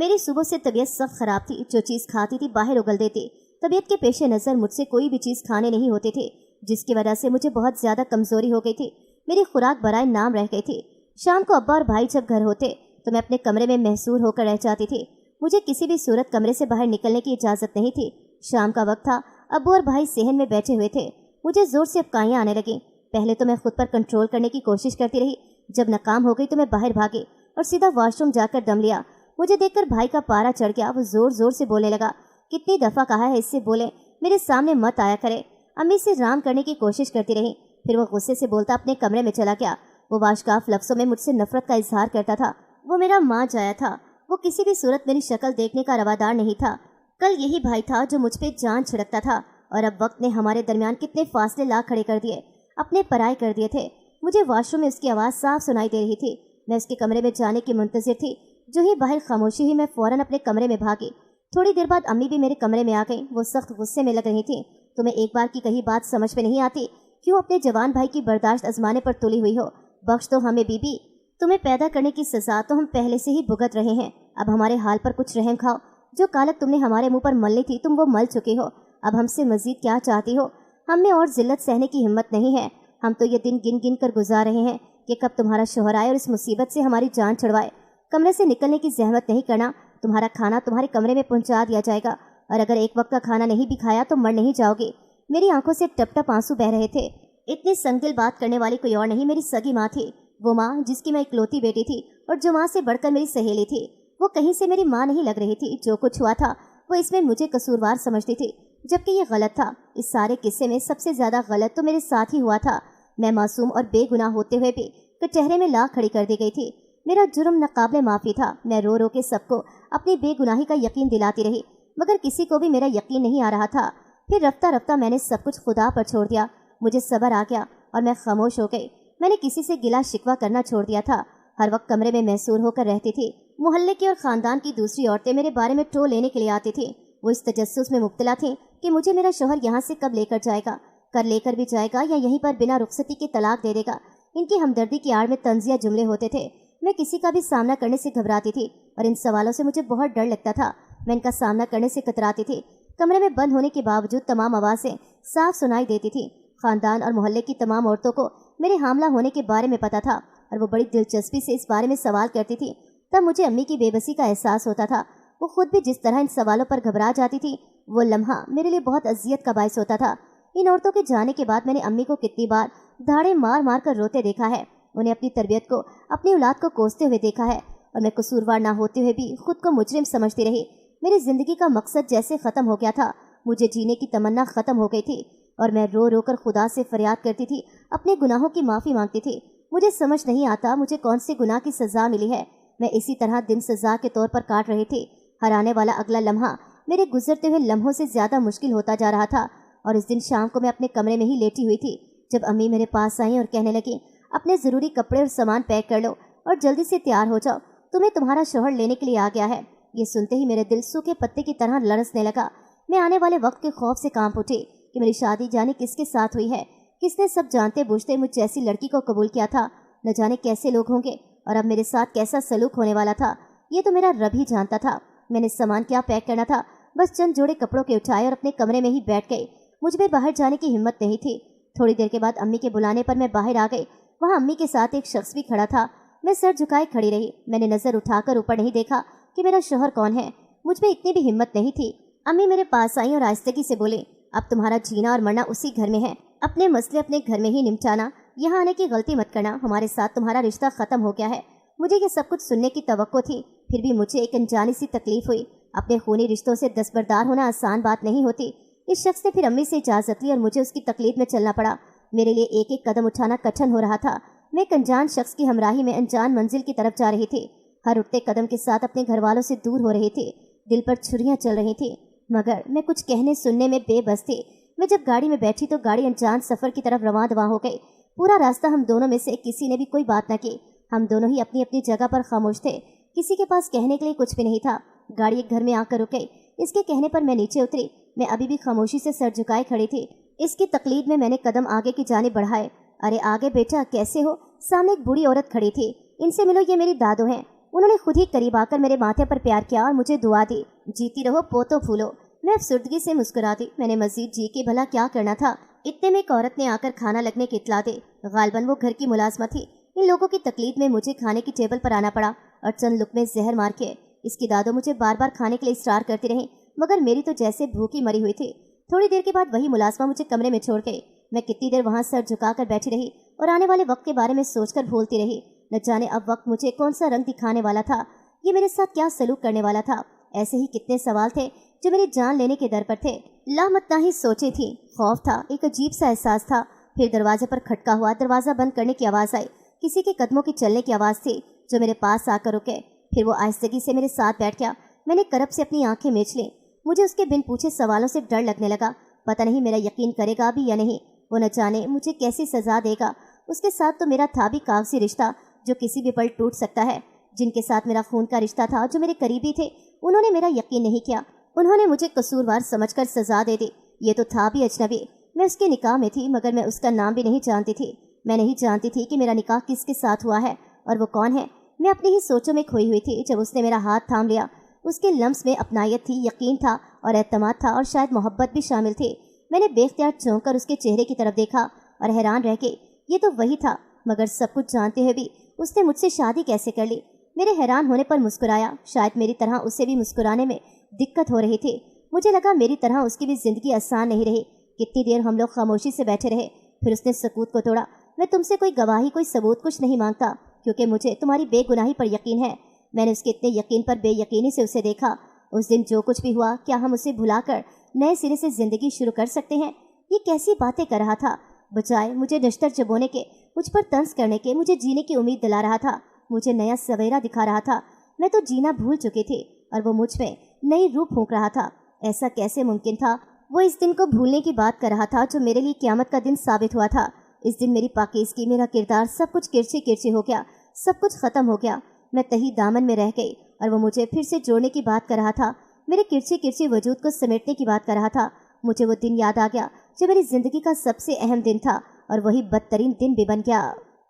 میری صبح سے طبیعت سخت خراب تھی. جو چیز کھاتی تھی باہر اگل دیتی. طبیعت کے پیش نظر مجھ سے کوئی بھی چیز کھانے نہیں ہوتی تھی، جس کی وجہ سے مجھے بہت زیادہ کمزوری ہو گئی تھی. میری خوراک برائے نام رہ گئی تھی. شام کو ابا اور بھائی جب گھر ہوتے تو میں اپنے کمرے میں محصور ہو کر رہ جاتی تھی. مجھے کسی بھی صورت کمرے سے باہر نکلنے کی اجازت نہیں تھی. شام کا وقت تھا. ابو اور بھائی صحن میں بیٹھے ہوئے تھے. مجھے زور سے افکائیاں آنے لگیں. پہلے تو میں خود پر کنٹرول کرنے کی کوشش کرتی رہی. جب ناکام ہو گئی تو میں باہر بھاگی اور سیدھا واش روم جا کر دم لیا. مجھے دیکھ کر بھائی کا پارا چڑھ گیا. وہ زور زور سے بولنے لگا. کتنی دفعہ کہا ہے اس سے بولے، میرے سامنے مت آیا کرے. امی سے رام کرنے کی کوشش کرتی رہی. پھر وہ غصے سے بولتا اپنے کمرے میں چلا گیا. وہ واشگاف لفظوں میں مجھ سے نفرت کا اظہار کرتا تھا. وہ میرا ماں جایا تھا. وہ کسی بھی صورت میری شکل دیکھنے کا روادار نہیں تھا. کل یہی بھائی تھا جو مجھ پہ جان چھڑکتا تھا، اور اب وقت نے ہمارے درمیان کتنے فاصلے لا کھڑے کر دیے، اپنے پرائے کر دیے تھے. مجھے واش روم میں اس کی آواز صاف سنائی دے رہی تھی. میں اس کے کمرے میں جانے کی منتظر تھی. جو ہی باہر خاموشی ہوئی میں فوراً اپنے کمرے میں بھاگی. تھوڑی دیر بعد امی بھی میرے کمرے میں آ گئیں. وہ سخت غصے میں لگ رہی تھیں. تمہیں ایک بار کی کہی بات سمجھ میں نہیں آتی؟ کیوں اپنے جوان بھائی کی برداشت آزمانے پر تلی ہوئی ہو؟ بخش تو ہمیں بی بی. تمہیں پیدا کرنے کی سزا تو ہم پہلے سے ہی بھگت رہے ہیں. اب ہمارے حال پر کچھ رحم کھاؤ. جو کالک تم نے ہمارے منہ پر ملنی تھی تم وہ مل چکے ہو. اب ہم سے مزید کیا چاہتی ہو؟ ہم میں اور ذلت سہنے کی ہمت نہیں ہے. ہم تو یہ دن گن گن کر گزار رہے ہیں کہ کب تمہارا شوہر آئے اور اس مصیبت سے ہماری جان چھڑوائے. کمرے سے نکلنے کی زحمت نہیں کرنا. تمہارا کھانا تمہارے کمرے میں پہنچا دیا جائے گا، اور اگر ایک وقت کا کھانا نہیں بھی کھایا تو مر نہیں جاؤ گے. میری آنکھوں سے ٹپ ٹپ آنسو بہ رہے تھے. اتنی سنگدل بات کرنے والی کوئی اور نہیں، میری سگی ماں تھی. وہ ماں جس کی میں اکلوتی بیٹی تھی، اور جو ماں سے بڑھ کر میری سہیلی تھی. وہ کہیں سے میری ماں نہیں لگ رہی تھی. جو کچھ ہوا تھا وہ اس میں مجھے قصوروار سمجھتی تھی، جبکہ یہ غلط تھا. اس سارے قصے میں سب سے زیادہ غلط تو میرے ساتھ ہی ہوا تھا. میں معصوم اور بے گناہ ہوتے ہوئے بھی کچہرے میں لا کھڑی کر دی گئی تھی. میرا جرم ناقابل معافی تھا. میں رو رو کے سب کو اپنی بے گناہی کا یقین دلاتی رہی، مگر کسی کو بھی میرا یقین نہیں آ رہا تھا. پھر رفتہ رفتہ میں نے سب کچھ خدا پر چھوڑ دیا. مجھے صبر آ گیا اور میں خاموش ہو گئی. میں نے کسی سے گلا شکوہ کرنا چھوڑ دیا تھا. ہر وقت کمرے میں محصور ہو کر رہتی تھی. محلے کی اور خاندان کی دوسری عورتیں میرے بارے میں ٹو لینے کے لیے آتی تھیں. وہ اس تجسس میں مبتلا تھیں کہ مجھے میرا شوہر یہاں سے کب لے کر جائے گا، کر لے کر بھی جائے گا یا یہیں پر بنا رخصتی کی طلاق دے دے گا. ان کی ہمدردی کی آڑ میں طنزیہ جملے ہوتے تھے. میں کسی کا بھی سامنا کرنے سے گھبراتی تھی، اور ان سوالوں سے مجھے بہت ڈر لگتا تھا. میں ان کا سامنا کرنے سے کتراتی تھی. کمرے میں بند ہونے کے باوجود تمام آوازیں صاف سنائی دیتی تھیں. خاندان اور محلے کی تمام عورتوں کو میرے حاملہ ہونے کے بارے میں پتہ تھا، اور وہ بڑی دلچسپی سے اس بارے میں سوال کرتی تھی. تب مجھے امی کی بے بسی کا احساس ہوتا تھا. وہ خود بھی جس طرح ان سوالوں پر گھبرا جاتی تھی، وہ لمحہ میرے لیے بہت اذیت کا باعث ہوتا تھا. ان عورتوں کے جانے کے بعد میں نے امی کو کتنی بار دھاڑے مار مار کر روتے دیکھا ہے. انہیں اپنی تربیت کو، اپنی اولاد کو کوستے ہوئے دیکھا ہے، اور میں قصوروار نہ ہوتے ہوئے بھی خود کو مجرم سمجھتی رہی. میری زندگی کا مقصد جیسے ختم ہو گیا تھا. مجھے جینے کی تمنا ختم ہو گئی تھی، اور میں رو رو کر خدا سے فریاد کرتی تھی، اپنے گناہوں کی معافی مانگتی تھی. مجھے سمجھ نہیں آتا مجھے کون سے گناہ کی سزا ملی ہے. میں اسی طرح دن سزا کے طور پر کاٹ رہی تھی. ہر آنے والا اگلا لمحہ میرے گزرتے ہوئے لمحوں سے زیادہ مشکل ہوتا جا رہا تھا. اور اس دن شام کو میں اپنے کمرے میں ہی لیٹی ہوئی تھی جب امی میرے پاس آئیں اور کہنے لگیں، اپنے ضروری کپڑے اور سامان پیک کر لو اور جلدی سے تیار ہو جاؤ، تمہیں تمہارا شوہر لینے کے لیے آ گیا ہے. یہ سنتے ہی میرے دل سوکھے پتے کی طرح لرزنے لگا. میں آنے والے وقت کے خوف سے کانپ اٹھی کہ میری شادی جانے کس کے ساتھ ہوئی ہے. کس نے سب جانتے بوجھتے مجھ جیسی لڑکی کو قبول کیا تھا. نہ جانے کیسے لوگ ہوں گے، اور اب میرے ساتھ کیسا سلوک ہونے والا تھا، یہ تو میرا رب ہی جانتا تھا. میں نے سامان کیا پیک کرنا تھا، بس چند جوڑے کپڑوں کے اٹھائے اور اپنے کمرے میں ہی بیٹھ گئی. مجھ میں باہر جانے کی ہمت نہیں تھی. تھوڑی دیر کے بعد امی کے بلانے پر میں باہر آ گئی. وہاں امی کے ساتھ ایک شخص بھی کھڑا تھا. میں سر جھکائے کھڑی رہی. میں نے نظر اٹھا کر اوپر نہیں دیکھا کہ میرا شوہر کون ہے. مجھ میں اتنی بھی ہمت نہیں تھی. امی میرے پاس آئیں اور آہستگی سے بولیں، اب تمہارا جینا اور مرنا اسی گھر میں ہے. اپنے مسئلے اپنے گھر میں ہی نمٹانا، یہاں آنے کی غلطی مت کرنا. ہمارے ساتھ تمہارا رشتہ ختم ہو گیا ہے. مجھے یہ سب کچھ سننے کی توقع تھی، پھر بھی مجھے ایک انجانی سی تکلیف ہوئی. اپنے خونی رشتوں سے دستبردار ہونا آسان بات نہیں ہوتی. اس شخص نے پھر امی سے اجازت لی اور مجھے اس کی تقلید میں چلنا پڑا. میرے لیے ایک ایک قدم اٹھانا کٹھن ہو رہا تھا. میں ایک انجان شخص کی ہمراہی میں انجان منزل کی طرف جا رہی تھی. ہر اٹھتے قدم کے ساتھ اپنے گھر والوں سے دور ہو رہی تھی. دل پر چھریاں چل رہی تھیں، مگر میں کچھ کہنے سننے میں بے بس تھی. میں جب گاڑی میں بیٹھی تو گاڑی انجان سفر کی طرف رواں دواں ہو گئی. پورا راستہ ہم دونوں میں سے کسی نے بھی کوئی بات نہ کی. ہم دونوں ہی اپنی اپنی جگہ پر خاموش تھے. کسی کے پاس کہنے کے لیے کچھ بھی نہیں تھا. گاڑی ایک گھر میں آ کر رک گئی. اس کے کہنے پر میں نیچے اتری. میں ابھی بھی خاموشی سے سر جھکائے کھڑی تھی. اس کی تقلید میں نے قدم آگے کی جانب بڑھائے. ارے آگے بیٹا، کیسے ہو؟ سامنے ایک بوڑھی عورت کھڑی تھی. ان سے ملو، یہ میری دادو ہیں. उन्होंने खुद ही करीब आकर मेरे माथे पर प्यार किया और मुझे दुआ दी, जीती रहो पोतो फूलो। मैं अफसुर्दगी से मुस्कुरा दी। मैंने मजीद जी के भला क्या करना था। इतने में एक औरत ने आकर खाना लगने की इत्तला दी। गालबन वो घर की मुलाजमा थी। इन लोगों की तकलीफ में मुझे खाने की टेबल पर आना पड़ा और चंद लुकमे जहर मार के इसकी दादो मुझे बार बार खाने के लिए इसरार करती रही, मगर मेरी तो जैसे भूखी मरी हुई थी। थोड़ी देर के बाद वही मुलाजमा मुझे कमरे में छोड़ गई। मैं कितनी देर वहाँ सर झुकाकर बैठी रही और आने वाले वक्त के बारे में सोचकर भूलती रही। न जाने अब वक्त मुझे कौन सा रंग दिखाने वाला था, ये मेरे साथ क्या सलूक करने वाला था। ऐसे ही कितने सवाल थे जो मेरी जान लेने के दर पर थे। लामतना ही सोचे थी, खौफ था, एक अजीब सा एहसास था। फिर दरवाजे पर खटका हुआ, दरवाज़ा बंद करने की आवाज़ आई। किसी के कदमों की चलने की आवाज़ थी जो मेरे पास आकर रुके। फिर वो आहिस्तगी से मेरे साथ बैठ गया। मैंने करब से अपनी आंखें मीच लीं। मुझे उसके बिन पूछे सवालों से डर लगने लगा। पता नहीं मेरा यकीन करेगा भी या नहीं। वो न जाने मुझे कैसी सज़ा देगा। उसके साथ तो मेरा था भी कागजी रिश्ता जो किसी भी पल टूट सकता है। जिनके साथ मेरा खून का रिश्ता था, जो मेरे करीबी थे, उन्होंने मेरा यकीन नहीं किया। उन्होंने मुझे कसूरवार समझकर सज़ा दे दी। ये तो था भी अजनबी। मैं उसके निकाह में थी, मगर मैं उसका नाम भी नहीं जानती थी। मैं नहीं जानती थी कि मेरा निकाह किसके साथ हुआ है और वो कौन है। मैं अपनी ही सोचों में खोई हुई थी। जब उसने मेरा हाथ थाम लिया, उसके लम्स में अपनायत थी, यकीन था और एतमाद था और शायद मोहब्बत भी शामिल थी। मैंने बेख्तियार चौंक कर उसके चेहरे की तरफ देखा और हैरान रह गई। ये तो वही था, मगर सब कुछ जानते हुए भी उसने मुझसे शादी कैसे कर ली। मेरे हैरान होने पर मुस्कुराया। शायद मेरी तरह उसे भी मुस्कुराने में दिक्कत हो रही थी। मुझे लगा मेरी तरह उसकी भी ज़िंदगी आसान नहीं रही। कितनी देर हम लोग खामोशी से बैठे रहे। फिर उसने सकूत को तोड़ा। मैं तुमसे कोई गवाही, कोई सबूत कुछ नहीं मांगता, क्योंकि मुझे तुम्हारी बेगुनाही पर यकीन है। मैंने उसके इतने यकीन पर बेयकीनी से उसे देखा। उस दिन जो कुछ भी हुआ, क्या हम उसे भुलाकर नए सिरे से ज़िंदगी शुरू कर सकते हैं? ये कैसी बातें कर रहा था। बजाय मुझे नश्तर चबोने के, मुझ पर तंज करने के, मुझे जीने की उम्मीद दिला रहा था। मुझे नया सवेरा दिखा रहा था। मैं तो जीना भूल चुकी थी और वो मुझ में नई रूह फूंक रहा था। ऐसा कैसे मुमकिन था? वो इस दिन को भूलने की बात कर रहा था जो मेरे लिए क़यामत का दिन साबित हुआ था। इस दिन मेरी पाकीज़गी, मेरा किरदार, सब कुछ किरची किरची हो गया। सब कुछ ख़त्म हो गया। मैं तही दामन में रह गई और वो मुझे फिर से जोड़ने की बात कर रहा था। मेरे किरची किरची वजूद को समेटने की बात कर रहा था। मुझे वो दिन याद आ गया जो मेरी ज़िंदगी का सबसे अहम दिन था और वही बदतरीन दिन भी बन गया।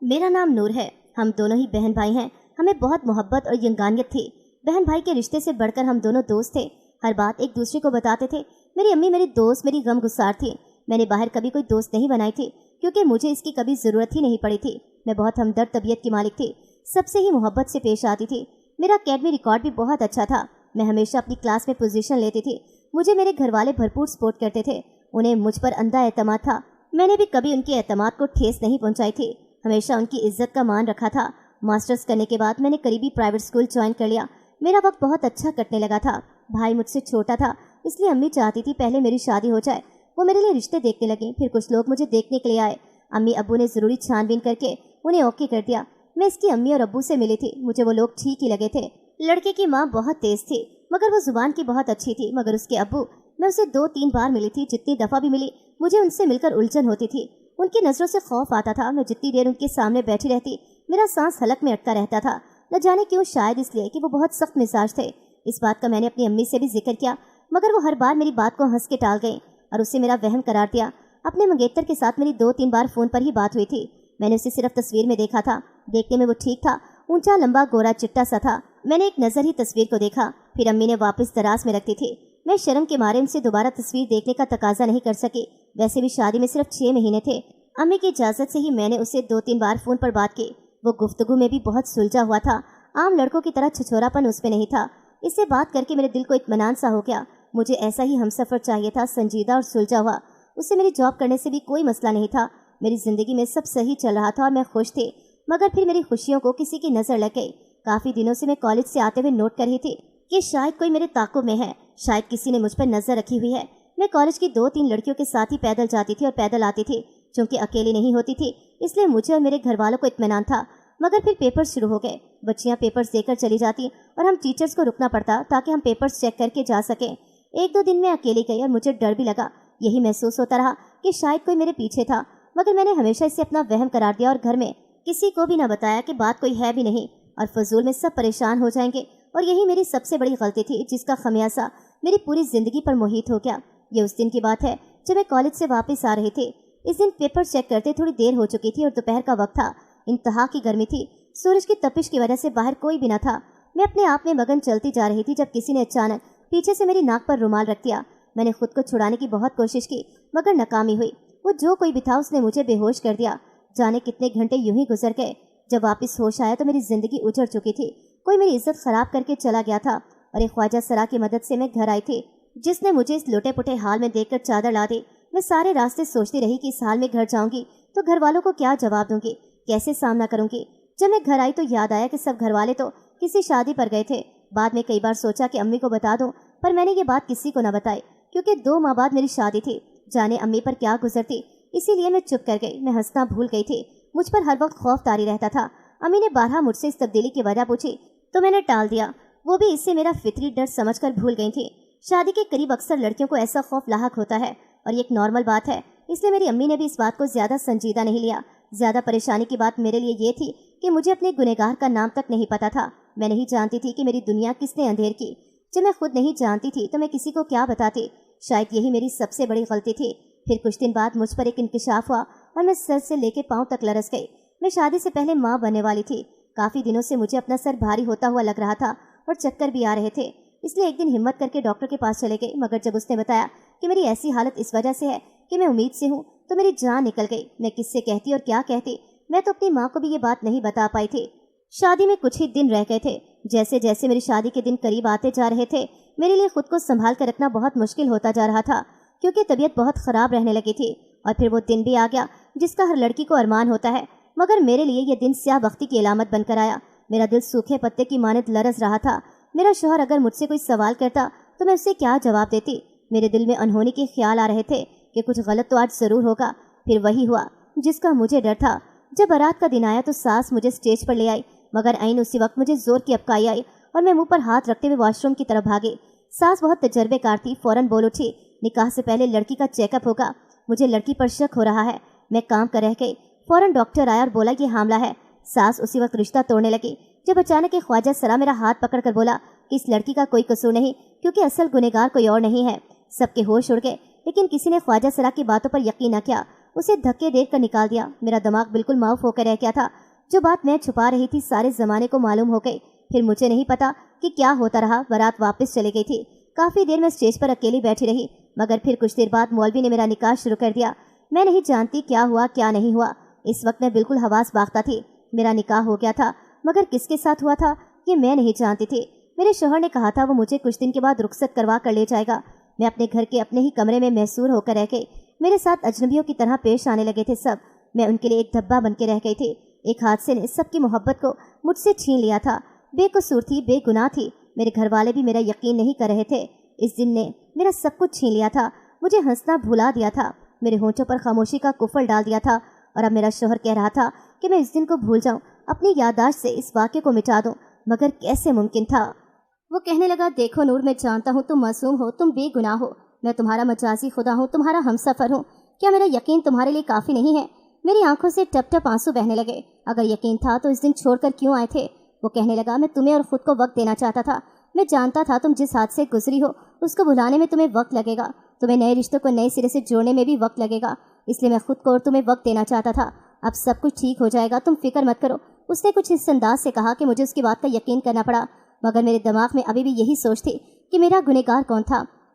मेरा नाम नूर है। हम दोनों ही बहन भाई हैं। हमें बहुत मोहब्बत और यंगानियत थी। बहन भाई के रिश्ते से बढ़कर हम दोनों दोस्त थे। हर बात एक दूसरे को बताते थे। मेरी अम्मी मेरी दोस्त, मेरी गम गुसार थी। मैंने बाहर कभी कोई दोस्त नहीं बनाई थी, क्योंकि मुझे इसकी कभी ज़रूरत ही नहीं पड़ी थी। मैं बहुत हमदर्द तबीयत की मालिक थी। सबसे ही मोहब्बत से पेश आती थी। मेरा अकेडमी रिकॉर्ड भी बहुत अच्छा था। मैं हमेशा अपनी क्लास में पोजीशन लेती थी। मुझे मेरे घर वाले भरपूर सपोर्ट करते थे। उन्हें मुझ पर अंधा एतमाद था। मैंने भी कभी उनके एतमाद को ठेस नहीं पहुंचाई थी। हमेशा उनकी इज्जत का मान रखा था। मास्टर्स करने के बाद मैंने करीबी प्राइवेट स्कूल ज्वाइन कर लिया। मेरा वक्त बहुत अच्छा कटने लगा था। भाई मुझसे छोटा था, इसलिए अम्मी चाहती थी पहले मेरी शादी हो जाए। वो मेरे लिए रिश्ते देखने लगी। फिर कुछ लोग मुझे देखने के लिए आए। अम्मी अब्बू ने ज़रूरी छानबीन करके उन्हें ओके कर दिया। मैं इसकी अम्मी और अब्बू से मिली थी। मुझे वो लोग ठीक ही लगे थे। लड़के की माँ बहुत तेज़ थी, मगर वो ज़ुबान की बहुत अच्छी थी। मगर उसके अब्बू, मैं उसे 2-3 बार मिली थी। जितनी दफ़ा भी मिली, मुझे उनसे मिलकर उलझन होती थी। उनकी नज़रों से खौफ आता था। मैं जितनी देर उनके सामने बैठी रहती, मेरा सांस हलक में अटका रहता था। न जाने क्यों, शायद इसलिए कि वो बहुत सख्त मिजाज थे। इस बात का मैंने अपनी अम्मी से भी जिक्र किया, मगर वो हर बार मेरी बात को हंस के टाल गई और उसे मेरा वहम करार दिया। अपने मंगेतर के साथ मेरी 2-3 बार फ़ोन पर ही बात हुई थी। मैंने उसे सिर्फ तस्वीर में देखा था। देखने में वो ठीक था। ऊंचा, लंबा, गोरा, चिट्टा सा था। मैंने एक नज़र ही तस्वीर को देखा, फिर अम्मी ने वापस दराज में रख दी थी। मैं शर्म के मारे उनसे दोबारा तस्वीर देखने का तकाजा नहीं कर सकी। वैसे भी शादी में सिर्फ 6 महीने थे। अम्मी की इजाज़त से ही मैंने उसे 2-3 बार फ़ोन पर बात की। वो गुफ्तगू में भी बहुत सुलझा हुआ था। आम लड़कों की तरह छिछोरापन उसमें नहीं था। इससे बात करके मेरे दिल को इत्मीनान सा हो गया। मुझे ऐसा ही हमसफ़र चाहिए था, संजीदा और सुलझा हुआ। उससे मेरी जॉब करने से भी कोई मसला नहीं था। मेरी ज़िंदगी में सब सही चल रहा था और मैं खुश थी। मगर फिर मेरी खुशियों को किसी की नज़र लग गई। काफ़ी दिनों से मैं कॉलेज से आते हुए नोट कर रही थी कि शायद कोई मेरे ताक़ुब में है। शायद किसी ने मुझ पर नज़र रखी हुई है। मैं कॉलेज की 2-3 लड़कियों के साथ ही पैदल जाती थी और पैदल आती थी। चूँकि अकेली नहीं होती थी, इसलिए मुझे और मेरे घर वालों को इत्मीनान था। मगर फिर पेपर्स शुरू हो गए। बच्चियाँ पेपर्स देकर चली जाती और हम टीचर्स को रुकना पड़ता ताकि हम पेपर्स चेक करके जा सकें। 1-2 दिन मैं अकेली गई और मुझे डर भी लगा। यही महसूस होता रहा कि शायद कोई मेरे पीछे था, मगर मैंने हमेशा इसे अपना वहम करार दिया और घर में किसी को भी ना बताया कि बात कोई है भी नहीं और फजूल में सब परेशान हो जाएंगे। और यही मेरी सबसे बड़ी गलती थी, जिसका खमियाजा मेरी पूरी ज़िंदगी पर मोहित हो गया। ये उस दिन की बात है जब मैं कॉलेज से वापस आ रही थी। इस दिन पेपर चेक करते थोड़ी देर हो चुकी थी और दोपहर का वक्त था। इंतहा की गर्मी थी। सूरज की तपिश की वजह से बाहर कोई भी न था। मैं अपने आप में मगन चलती जा रही थी जब किसी ने अचानक पीछे से मेरी नाक पर रुमाल रख दिया। मैंने खुद को छुड़ाने की बहुत कोशिश की मगर नाकामी हुई। वो जो कोई भी था उसने मुझे बेहोश कर दिया। जाने कितने घंटे यूं ही गुजर गए। जब वापस होश आया तो मेरी जिंदगी उजड़ चुकी थी। कोई मेरी इज्जत खराब करके चला गया था और एक ख्वाजा सरा की मदद से मैं घर आई थी, जिसने मुझे इस लुटे पुटे हाल में देखकर चादर ला दी। मैं सारे रास्ते सोचती रही कि इस हाल में घर जाऊंगी तो घर वालों को क्या जवाब दूंगी, कैसे सामना करूंगी। जब मैं घर आई तो याद आया कि सब घर वाले तो किसी शादी पर गए थे। बाद में कई बार सोचा कि अम्मी को बता दूं, पर मैंने ये बात किसी को न बताई क्योंकि 2 माह बाद मेरी शादी थी। जाने अम्मी पर क्या गुजरती, इसीलिए मैं चुप कर गई। मैं हंसना भूल गई थी। मुझ पर हर वक्त खौफ तारी रहता था। अम्मी ने 12 मुझसे इस तब्दीली की वजह पूछी तो मैंने टाल दिया। वो भी इससे मेरा फितरी डर समझकर भूल गई थी। शादी के करीब अक्सर लड़कियों को ऐसा खौफ लाहक होता है और ये एक नॉर्मल बात है, इसलिए मेरी अम्मी ने भी इस बात को ज़्यादा संजीदा नहीं लिया। ज़्यादा परेशानी की बात मेरे लिए ये थी कि मुझे अपने गुनहगार का नाम तक नहीं पता था। मैं नहीं जानती थी कि मेरी दुनिया किसने अंधेर की। जब मैं खुद नहीं जानती थी तो मैं किसी को क्या बताती। शायद यही मेरी सबसे बड़ी गलती थी। फिर कुछ दिन बाद मुझ पर एक इंकिशाफ हुआ और मैं सर से लेकर पाँव तक लरस गई। मैं शादी से पहले माँ बनने वाली थी। काफ़ी दिनों से मुझे अपना सर भारी होता हुआ लग रहा था और चक्कर भी आ रहे थे, इसलिए एक दिन हिम्मत करके डॉक्टर के पास चले गए। मगर जब उसने बताया कि मेरी ऐसी हालत इस वजह से है कि मैं उम्मीद से हूँ, तो मेरी जान निकल गई। मैं किससे कहती और क्या कहती। मैं तो अपनी माँ को भी ये बात नहीं बता पाई थी। शादी में कुछ ही दिन रह गए थे। जैसे जैसे मेरी शादी के दिन करीब आते जा रहे थे, मेरे लिए खुद को संभाल कर रखना बहुत मुश्किल होता जा रहा था क्योंकि तबीयत बहुत ख़राब रहने लगी थी। और फिर वो दिन भी आ गया जिसका हर लड़की को अरमान होता है, मगर मेरे लिए ये दिन स्याह बख्ती की अलामत बनकर आया। मेरा दिल सूखे पत्ते की मानद लरस रहा था। मेरा शौहर अगर मुझसे कोई सवाल करता तो मैं उससे क्या जवाब देती। मेरे दिल में अनहोनी के ख्याल आ रहे थे कि कुछ गलत तो आज ज़रूर होगा। फिर वही हुआ जिसका मुझे डर था। जब बारात का दिन आया तो सास मुझे स्टेज पर ले आई, मगर ऐन उसी वक्त मुझे जोर की अपकाई आई और मैं मुंह पर हाथ रखते हुए वॉशरूम की तरफ भागी। सास बहुत तजर्बेकार थी, फ़ौरन बोल उठी, निकाह से पहले लड़की का चेकअप होगा। मुझे लड़की पर शक हो रहा है। मैं काम कर रह गई। फ़ौरन डॉक्टर आया और बोला ये हामला है। सास उसी वक्त रिश्ता तोड़ने लगी जब अचानक एक ख्वाजा सरा मेरा हाथ पकड़ कर बोला कि इस लड़की का कोई कसूर नहीं क्योंकि असल गुनहगार कोई और नहीं है। सबके होश उड़ गए, लेकिन किसी ने ख्वाजा सरा की बातों पर यकीन न किया। उसे धक्के देकर निकाल दिया। मेरा दिमाग बिल्कुल माऊफ होकर रह गया था। जो बात मैं छुपा रही थी सारे ज़माने को मालूम हो गई। फिर मुझे नहीं पता कि क्या होता रहा। बारात वापस चली गई थी। काफ़ी देर मैं स्टेज पर अकेली बैठी रही, मगर फिर कुछ देर बाद मौलवी ने मेरा निकाह शुरू कर दिया। मैं नहीं जानती क्या हुआ क्या नहीं हुआ। इस वक्त मैं बिल्कुल हवास बाख्ता थी। मेरा निकाह हो गया था, मगर किसके साथ हुआ था ये मैं नहीं जानती थी। मेरे शौहर ने कहा था वो मुझे कुछ दिन के बाद रुखसत करवा कर ले जाएगा। मैं अपने घर के अपने ही कमरे में महसूर होकर रह गई। मेरे साथ अजनबियों की तरह पेश आने लगे थे सब। मैं उनके लिए एक धब्बा बन के रह गई थी। एक हादसे ने सबकी मोहब्बत को मुझसे छीन लिया था। बेकसूर थी, बेगुनाह थी। मेरे घर वाले भी मेरा यकीन नहीं कर रहे थे। इस दिन ने मेरा सब कुछ छीन लिया था। मुझे हंसना भुला दिया था। मेरे होंठों पर खामोशी का कुफल डाल दिया था। और अब मेरा शौहर कह रहा था कि मैं इस दिन को भूल जाऊं, अपनी याददाश्त से इस वाक़े को मिटा दूं, मगर कैसे मुमकिन था। वो कहने लगा, देखो नूर, मैं जानता हूँ तुम मासूम हो, तुम बेगुनाह हो। मैं तुम्हारा मजाजी खुदा हूँ, तुम्हारा हमसफ़र हूँ। क्या मेरा यकीन तुम्हारे लिए काफ़ी नहीं है? मेरी आंखों से टप टप आंसू बहने लगे। अगर यकीन था तो इस दिन छोड़कर क्यों आए थे? वो कहने लगा, मैं तुम्हें और ख़ुद को वक्त देना चाहता था। मैं जानता था तुम जिस हाथ से गुजरी हो उसको भुलाने में तुम्हें वक्त लगेगा। तुम्हें नए रिश्तों को नए सिरे से जोड़ने में भी वक्त लगेगा। इसलिए मैं खुद को और तुम्हें वक्त देना चाहता था। अब सब कुछ ठीक हो जाएगा, तुम फिक्र मत करो। उसने कुछ इस अंदाज से कहा कि मुझे उसकी बात का यकीन करना पड़ा, मगर मेरे दिमाग में अभी भी यही सोच थी कि मेरा गुनहगार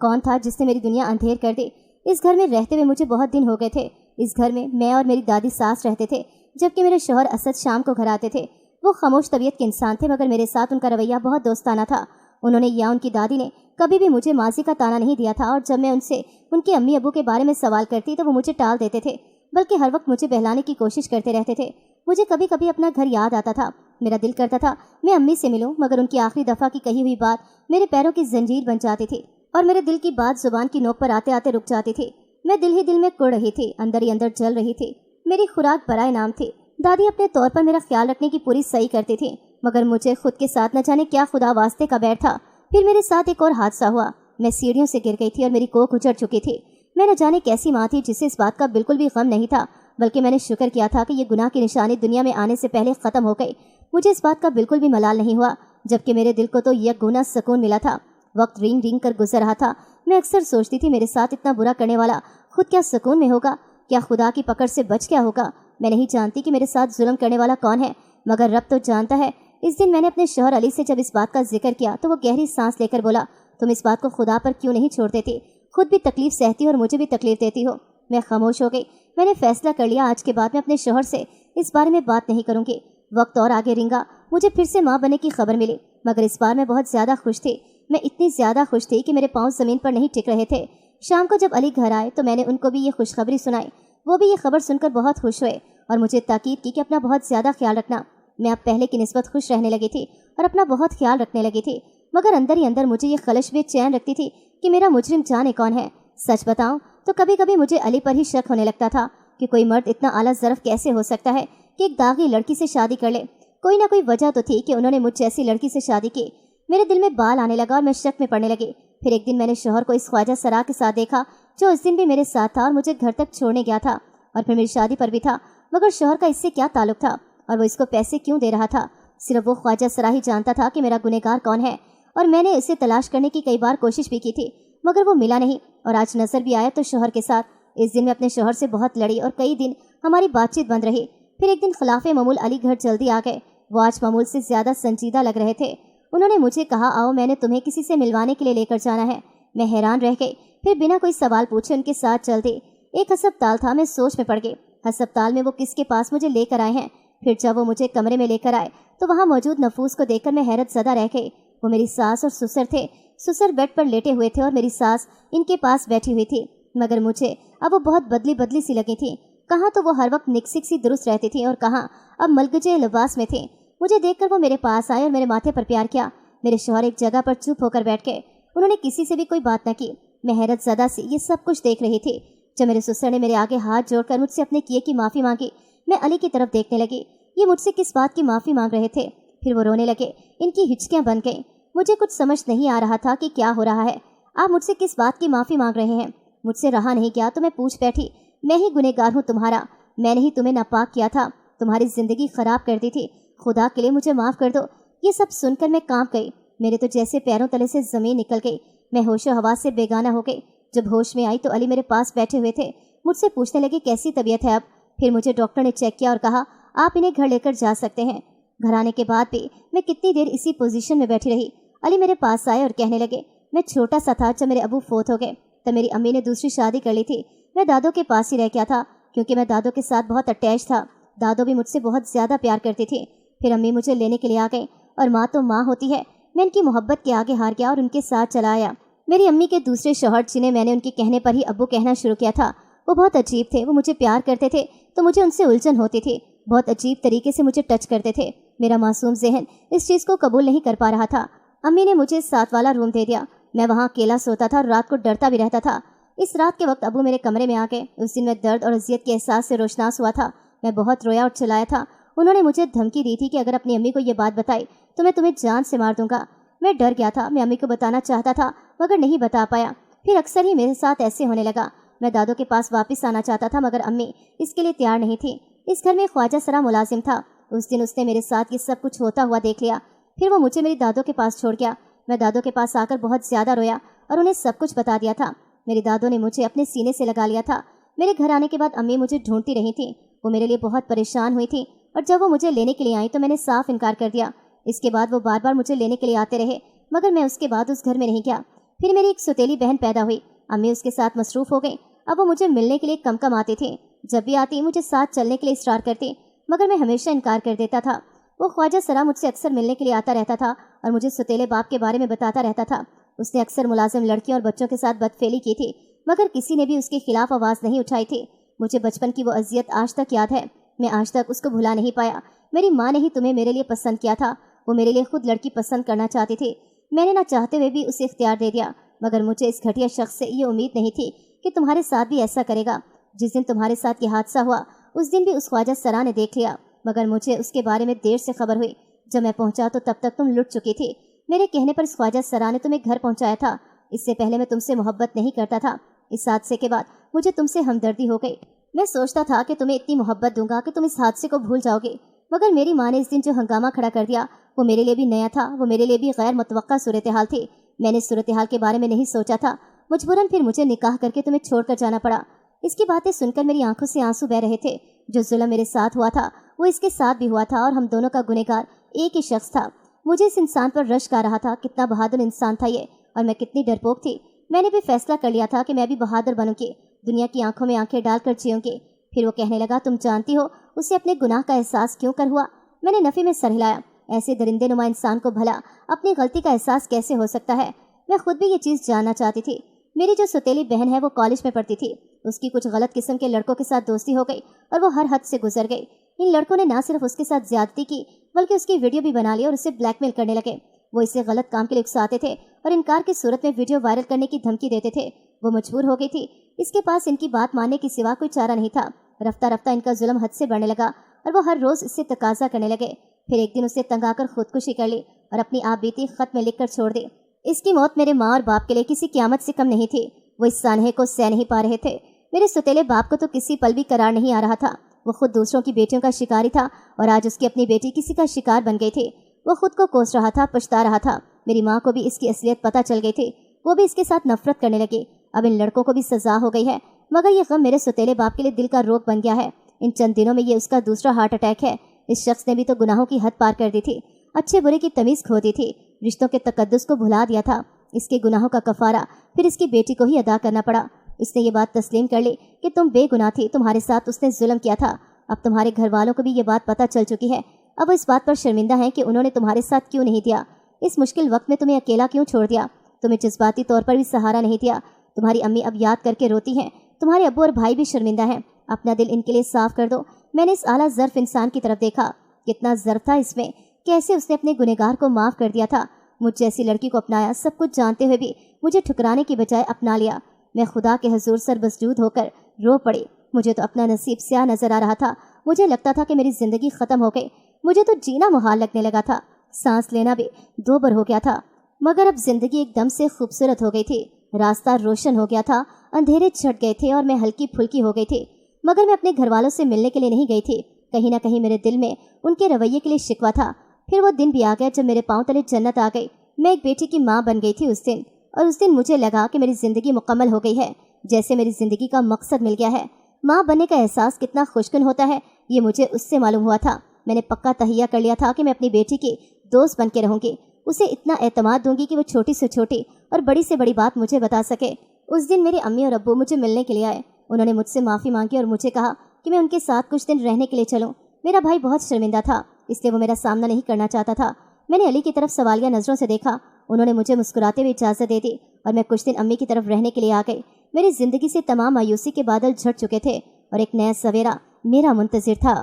कौन था जिसने मेरी दुनिया अंधेर कर दी। इस घर में रहते हुए मुझे बहुत दिन हो गए थे। इस घर में मैं और मेरी दादी सास रहते थे, जबकि मेरे शौहर असद शाम को घर आते थे। वो खामोश तबीयत के इंसान थे, मगर मेरे साथ उनका रवैया बहुत दोस्ताना था। उन्होंने या उनकी दादी ने कभी भी मुझे माजी का ताना नहीं दिया था, और जब मैं उनसे उनके अम्मी अबू के बारे में सवाल करती तो वो मुझे टाल देते थे, बल्कि हर वक्त मुझे बहलाने की कोशिश करते रहते थे। मुझे कभी कभी अपना घर याद आता था। मेरा दिल करता था मैं अम्मी से मिलूं, मगर उनकी आखिरी दफ़ा की कही हुई बात मेरे पैरों की जंजीर बन जाती थी और मेरे दिल की बात जुबान की नोक पर आते आते रुक जाती थी। मैं दिल ही दिल में कुड़ रही थी, अंदर ही अंदर जल रही थी। मेरी खुराक बराए नाम थी। दादी अपने तौर पर मेरा ख्याल रखने की पूरी सही करती थी, मगर मुझे खुद के साथ न जाने क्या खुदा वास्ते का बैर था। फिर मेरे साथ एक और हादसा हुआ। मैं सीढ़ियों से गिर गई थी और मेरी कोख उजड़ चुकी थी। मैं न जाने कैसी माँ थी जिसे इस बात का बिल्कुल भी गम नहीं था, बल्कि मैंने शुक्र किया था कि ये गुनाह की निशानी दुनिया में आने से पहले ख़त्म हो गई। मुझे इस बात का बिल्कुल भी मलाल नहीं हुआ, जबकि मेरे दिल को तो यह गुना सुकून मिला था। वक्त रिंग रिंग कर गुजर रहा था। मैं अक्सर सोचती थी मेरे साथ इतना बुरा करने वाला खुद क्या सुकून में होगा, क्या खुदा की पकड़ से बच क्या होगा। मैं नहीं जानती कि मेरे साथ जुल्म करने वाला कौन है, مگر رب تو جانتا ہے۔ اس دن میں نے اپنے شوہر علی سے جب اس بات کا ذکر کیا تو وہ گہری سانس لے کر بولا، تم اس بات کو خدا پر کیوں نہیں چھوڑ دیتی؟ خود بھی تکلیف سہتی ہو اور مجھے بھی تکلیف دیتی ہو۔ میں خاموش ہو گئی۔ میں نے فیصلہ کر لیا آج کے بعد میں اپنے شوہر سے اس بارے میں بات نہیں کروں گی۔ وقت اور آگے رنگا، مجھے پھر سے ماں بننے کی خبر ملی، مگر اس بار میں بہت زیادہ خوش تھی۔ میں اتنی زیادہ خوش تھی کہ میرے پاؤں زمین پر نہیں ٹک رہے تھے۔ شام کو جب علی گھر آئے تو میں نے ان کو بھی یہ خوشخبری سنائی۔ وہ بھی یہ خبر سن کر بہت خوش ہوئے اور مجھے تاکید کی کہ اپنا بہت زیادہ خیال رکھنا۔ میں اب پہلے کی نسبت خوش رہنے لگی تھی اور اپنا بہت خیال رکھنے لگی تھی، مگر اندر ہی اندر مجھے یہ خلش بے چین رکھتی تھی کہ میرا مجرم جانے کون ہے۔ سچ بتاؤں تو کبھی کبھی مجھے علی پر ہی شک ہونے لگتا تھا کہ کوئی مرد اتنا اعلیٰ ظرف کیسے ہو سکتا ہے کہ ایک داغی لڑکی سے شادی کر لے۔ کوئی نہ کوئی وجہ تو تھی کہ انہوں نے مجھ جیسی لڑکی سے شادی کی۔ میرے دل میں بال آنے لگا اور میں شک میں پڑنے لگی۔ پھر ایک دن میں نے شوہر کو اس خواجہ سرا کے ساتھ دیکھا جو اس دن بھی میرے ساتھ تھا اور مجھے گھر تک چھوڑنے گیا تھا، اور پھر میری شادی پر بھی تھا، مگر شوہر کا اس سے کیا تعلق تھا اور وہ اس کو پیسے کیوں دے رہا تھا؟ صرف وہ خواجہ سرا ہی جانتا تھا کہ میرا گنہگار کون ہے، اور میں نے اسے تلاش کرنے کی کئی بار کوشش بھی کی تھی، مگر وہ ملا نہیں، اور آج نظر بھی آیا تو شوہر کے ساتھ۔ اس دن میں اپنے شوہر سے بہت لڑی اور کئی دن ہماری بات چیت بند رہی۔ پھر ایک دن خلاف معمول علی گھر جلدی آ گئے۔ وہ آج معمول سے زیادہ سنجیدہ لگ رہے تھے۔ انہوں نے مجھے کہا، آؤ میں نے تمہیں کسی سے ملوانے کے لیے لے کر جانا ہے۔ میں حیران رہ گئی، پھر بنا کوئی سوال پوچھے ان کے ساتھ چل دی۔ ایک ہسپتال تھا، میں سوچ میں پڑ گئی۔ ہسپتال میں وہ کس کے پاس مجھے لے کر آئے ہیں؟ پھر جب وہ مجھے کمرے میں لے کر آئے تو وہاں موجود نفوس کو دیکھ کر میں حیرت زدہ رہ گئی۔ وہ میری ساس اور سسر تھے۔ سسر بیڈ پر لیٹے ہوئے تھے اور میری ساس ان کے پاس بیٹھی ہوئی تھی، مگر مجھے اب وہ بہت بدلی سی لگی تھی۔ کہاں تو وہ ہر وقت نکسک سی درست رہتی تھی اور کہاں اب ملگجے لباس میں تھی۔ مجھے دیکھ کر وہ میرے پاس آئے اور میرے ماتھے پر پیار کیا۔ میرے شوہر ایک جگہ پر چپ ہو کر بیٹھ گئے۔ انہوں نے کسی سے بھی کوئی بات نہ کی۔ میں حیرت زدہ سی یہ سب کچھ دیکھ رہی تھی۔ جب میرے سسر نے میرے آگے ہاتھ جوڑ کر مجھ سے اپنے کیے کی معافی مانگی، میں علی کی طرف دیکھنے لگی۔ یہ مجھ سے کس بات کی معافی مانگ رہے تھے؟ پھر وہ رونے لگے۔ ان کی ہچکیاں بن گئیں۔ مجھے کچھ سمجھ نہیں آ رہا تھا کہ کیا ہو رہا ہے۔ آپ مجھ سے کس بات کی معافی مانگ رہے ہیں؟ مجھ سے رہا نہیں گیا تو میں پوچھ بیٹھی، میں ہی گنہگار ہوں تمہارا، میں نے ہی تمہیں ناپاک کیا تھا، تمہاری زندگی خراب کر دی تھی، خدا کے لیے مجھے معاف کر دو۔ یہ سب سن کر میں کانپ گئی۔ میرے تو جیسے پیروں تلے سے زمین نکل گئی۔ میں ہوش و حواس سے بیگانہ ہو گئی۔ جب ہوش میں آئی تو علی میرے پاس بیٹھے ہوئے تھے۔ مجھ سے پوچھنے لگے کیسی طبیعت ہے اب؟ پھر مجھے ڈاکٹر نے چیک کیا اور کہا آپ انہیں گھر لے کر جا سکتے ہیں۔ گھر آنے کے بعد بھی میں کتنی دیر اسی پوزیشن میں بیٹھی رہی۔ علی میرے پاس آئے اور کہنے لگے، میں چھوٹا سا تھا جب میرے ابو فوت ہو گئے، تب میری امی نے دوسری شادی کر لی تھی۔ میں دادو کے پاس ہی رہ گیا تھا کیونکہ میں دادو کے ساتھ بہت اٹیچ تھا۔ دادو بھی مجھ سے بہت زیادہ پیار کرتی تھی۔ پھر امی مجھے لینے کے لیے آ گئیں، اور ماں تو ماں ہوتی ہے۔ میں ان کی محبت کے آگے ہار گیا اور ان کے ساتھ چلا آیا۔ میری امی کے دوسرے شوہر جنہیں میں نے ان کے کہنے پر ہی ابو کہنا شروع کیا تھا، وہ بہت عجیب تھے۔ وہ مجھے پیار کرتے تھے تو مجھے ان سے الجھن ہوتی تھی، بہت عجیب طریقے سے مجھے ٹچ کرتے تھے۔ میرا معصوم ذہن اس چیز کو قبول نہیں کر پا رہا تھا۔ امی نے مجھے ساتھ والا روم دے دیا۔ میں وہاں اکیلا سوتا تھا اور رات کو ڈرتا بھی رہتا تھا۔ اس رات کے وقت ابو میرے کمرے میں آ گئے۔ اس دن میں درد اور اذیت کے احساس سے روشناس ہوا تھا۔ میں بہت رویا اور چلایا تھا۔ انہوں نے مجھے دھمکی دی تھی کہ اگر اپنی امی کو یہ بات بتائی تو میں تمہیں جان سے مار دوں گا۔ میں ڈر گیا تھا۔ میں امی کو بتانا چاہتا تھا مگر نہیں بتا پایا۔ پھر اکثر ہی میرے ساتھ ایسے ہونے لگا۔ میں دادو کے پاس واپس آنا چاہتا تھا مگر امی اس کے لیے تیار نہیں تھی۔ اس گھر میں خواجہ سرا ملازم تھا۔ اس دن اس نے میرے ساتھ یہ سب کچھ ہوتا ہوا دیکھ لیا۔ پھر وہ مجھے میری دادو کے پاس چھوڑ گیا۔ میں دادو کے پاس آ کر بہت زیادہ رویا اور انہیں سب کچھ بتا دیا تھا۔ میری دادو نے مجھے اپنے سینے سے لگا لیا تھا۔ میرے گھر آنے کے بعد امی مجھے ڈھونڈتی رہی تھیں۔ وہ میرے لیے بہت پریشان ہوئی تھی، اور جب وہ مجھے لینے کے لیے آئی تو میں نے صاف انکار کر دیا۔ اس کے بعد وہ بار بار مجھے لینے کے لیے آتے رہے، مگر میں اس کے بعد اس گھر میں نہیں گیا۔ پھر میری ایک سوتیلی بہن پیدا ہوئی۔ امی اس کے ساتھ مصروف ہو گئی۔ اب وہ مجھے ملنے کے لیے کم کم آتی تھی۔ جب بھی آتی مجھے ساتھ چلنے کے لیے اصرار کرتی، مگر میں ہمیشہ انکار کر دیتا تھا۔ وہ خواجہ سرا مجھ سے اکثر ملنے کے لیے آتا رہتا تھا اور مجھے سوتیلے باپ کے بارے میں بتاتا رہتا تھا۔ اس نے اکثر ملازم لڑکیوں اور بچوں کے ساتھ بدفعلی کی تھی، مگر کسی نے بھی اس کے خلاف آواز نہیں اٹھائی تھی۔ مجھے بچپن کی وہ اذیت آج تک یاد ہے۔ میں آج تک اس کو بھلا نہیں پایا۔ میری ماں نے ہی تمہیں میرے لیے پسند کیا تھا۔ وہ میرے لیے خود لڑکی پسند کرنا چاہتی تھی۔ میں نے نہ چاہتے ہوئے بھی اسے اختیار دے دیا، مگر مجھے اس گھٹیا شخص سے یہ امید نہیں تھی کہ تمہارے ساتھ بھی ایسا کرے گا۔ جس دن تمہارے ساتھ یہ حادثہ ہوا اس دن بھی اس خواجہ سرا نے دیکھ لیا، مگر مجھے اس کے بارے میں دیر سے خبر ہوئی۔ جب میں پہنچا تو تب تک تم لٹ چکی تھی۔ میرے کہنے پر اس خواجہ سرا نے تمہیں گھر پہنچایا تھا۔ اس سے پہلے میں تم سے محبت نہیں کرتا تھا۔ اس حادثے کے بعد مجھے تم سے ہمدردی ہو گئی۔ میں سوچتا تھا کہ تمہیں اتنی محبت دوں گا کہ تم اس حادثے کو بھول جاؤ گے، مگر میری ماں نے اس دن جو ہنگامہ کھڑا کر دیا وہ میرے لیے بھی نیا تھا۔ وہ میرے لیے بھی غیر متوقع صورتحال تھی۔ میں نے صورتحال کے بارے میں نہیں سوچا تھا۔ مجبوراً پھر مجھے نکاح کر کے تمہیں چھوڑ کر جانا پڑا۔ اس کی باتیں سن کر میری آنکھوں سے آنسو بہہ رہے تھے۔ جو ظلم میرے ساتھ ہوا تھا वो इसके साथ भी हुआ था और हम दोनों का गुनहगार एक ही शख्स था। मुझे इस इंसान पर रश्क आ रहा था। कितना बहादुर इंसान था ये, और मैं कितनी डरपोक थी। मैंने भी फैसला कर लिया था कि मैं भी बहादुर बनूंगी, दुनिया की आंखों में आंखें डालकर जीऊंगी। फिर वो कहने लगा, तुम जानती हो उसे अपने गुनाह का एहसास क्यों कर हुआ? मैंने नफी में सर हिलाया। ऐसे दरिंदे नुमा इंसान को भला अपनी गलती का एहसास कैसे हो सकता है? मैं खुद भी ये चीज़ जानना चाहती थी। मेरी जो सौतेली बहन है वो कॉलेज में पढ़ती थी। उसकी कुछ गलत किस्म के लड़कों के साथ दोस्ती हो गई और वो हर हद से गुजर गई। इन लड़कों ने ना सिर्फ उसके साथ ज्यादती की बल्कि उसकी वीडियो भी बना ली और उसे ब्लैकमेल करने लगे। वो इसे गलत काम के लिए उकसाते थे और इनकार की सूरत में वीडियो वायरल करने की धमकी देते थे। वो मजबूर हो गई थी। इसके पास इनकी बात मानने के सिवा कोई चारा नहीं था। रफ्ता रफ्ता इनका जुल्म हद से बढ़ने लगा और वो हर रोज इससे तकाजा करने लगे। फिर एक दिन उसे तंग आकर खुदकुशी कर ली और अपनी आप बीती खत में लिखकर छोड़ दी। इसकी मौत मेरे माँ और बाप के लिए किसी क़यामत से कम नहीं थी। वो इस सानहे को सह नहीं पा रहे थे। मेरे सौतेले बाप को तो किसी पल भी करार नहीं आ रहा था। वो खुद दूसरों की बेटियों का शिकारी था और आज उसकी अपनी बेटी किसी का शिकार बन गई थी। वो खुद को कोस रहा था, पछता रहा था। मेरी माँ को भी इसकी असलियत पता चल गई थी। वो भी इसके साथ नफरत करने लगी। अब इन लड़कों को भी सजा हो गई है, मगर ये गम मेरे सौतेले बाप के लिए दिल का रोग बन गया है। इन चंद दिनों में ये उसका दूसरा हार्ट अटैक है। इस शख्स ने भी तो गुनाहों की हद पार कर दी थी, अच्छे बुरे की तमीज़ खो दी थी, रिश्तों के तकद्दुस को भुला दिया था। इसके गुनाहों का कफारा फिर इसकी बेटी को ही अदा करना पड़ा। इसने ये बात तस्लीम कर ली कि तुम बेगुनाह थी, तुम्हारे साथ उसने जुल्म किया था। अब तुम्हारे घर वालों को भी ये बात पता चल चुकी है। अब वो इस बात पर शर्मिंदा है कि उन्होंने तुम्हारे साथ क्यों नहीं दिया, इस मुश्किल वक्त में तुम्हें अकेला क्यों छोड़ दिया, तुम्हें जज्बाती तौर पर भी सहारा नहीं दिया। तुम्हारी अम्मी अब याद करके रोती हैं, तुम्हारे अब्बू और भाई भी शर्मिंदा हैं। अपना दिल इनके लिए साफ कर दो। मैंने इस आला ज़र्फ इंसान की तरफ देखा, कितना ज़र्फ था इसमें, कैसे उसने अपने गुनहगार को माफ़ कर दिया था। मुझ जैसी लड़की को अपनाया, सब कुछ जानते हुए भी मुझे ठुकराने की बजाय अपना लिया। मैं खुदा के हुजूर सरबसजूद होकर रो पड़ी। मुझे तो अपना नसीब स्याह नजर आ रहा था। मुझे लगता था कि मेरी ज़िंदगी ख़त्म हो गई। मुझे तो जीना मुहाल लगने लगा था, सांस लेना भी दोबर हो गया था। मगर अब ज़िंदगी एकदम से खूबसूरत हो गई थी। रास्ता रोशन हो गया था, अंधेरे छट गए थे और मैं हल्की फुल्की हो गई थी। मगर मैं अपने घर वालों से मिलने के लिए नहीं गई थी। कहीं ना कहीं मेरे दिल में उनके रवैये के लिए शिकवा था। फिर वो दिन भी आ गया जब मेरे पाँव तले जन्नत आ गई। मैं एक बेटी की माँ बन गई थी उस दिन, और उस दिन मुझे लगा कि मेरी ज़िंदगी मुकम्मल हो गई है, जैसे मेरी ज़िंदगी का मकसद मिल गया है। माँ बनने का एहसास कितना खुशकिन होता है ये मुझे उससे मालूम हुआ था। मैंने पक्का तहिया कर लिया था कि मैं अपनी बेटी की दोस्त बन के रहूँगी, उसे इतना एतमाद दूंगी कि वो छोटी से छोटी और बड़ी से बड़ी बात मुझे बता सके। उस दिन मेरे अम्मी और अब्बू मुझे मिलने के लिए आए। उन्होंने मुझसे माफ़ी मांगी और मुझे कहा कि मैं उनके साथ कुछ दिन रहने के लिए चलूँ। मेरा भाई बहुत शर्मिंदा था, इसलिए वो मेरा सामना नहीं करना चाहता था। मैंने अली की तरफ सवालिया नज़रों से देखा। उन्होंने मुझे मुस्कुराते हुए इजाज़त दे दी और मैं कुछ दिन अम्मी की तरफ रहने के लिए आ गई। मेरी ज़िंदगी से तमाम मायूसी के बादल झड़ चुके थे और एक नया सवेरा मेरा मुंतज़िर था।